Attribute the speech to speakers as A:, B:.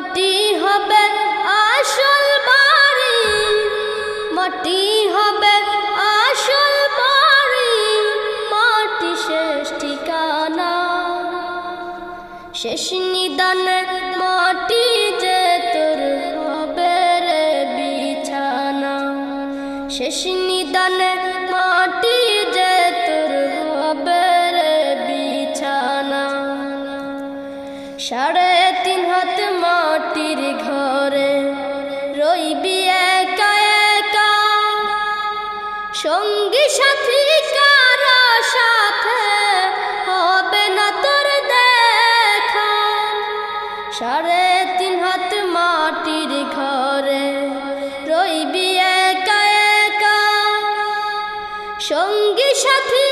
A: মাটি হবে আসল বাড়ি, মাটি হবে আসল বাড়ি, মাটি শেষ ঠিকানা, শেষ নিদানে মাটি যে তোর হবে রে বিছানা, শেষ নিদানে মাটি যে তোর হবে রে বিছানা। 3.5 হাত মাটির ঘরে রইবি একা একা, সঙ্গী সাথী কারো সাথে হবে না তোর দেখা। 3.5 হাত মাটির ঘরে রইবি একা একা, সঙ্গী সাথী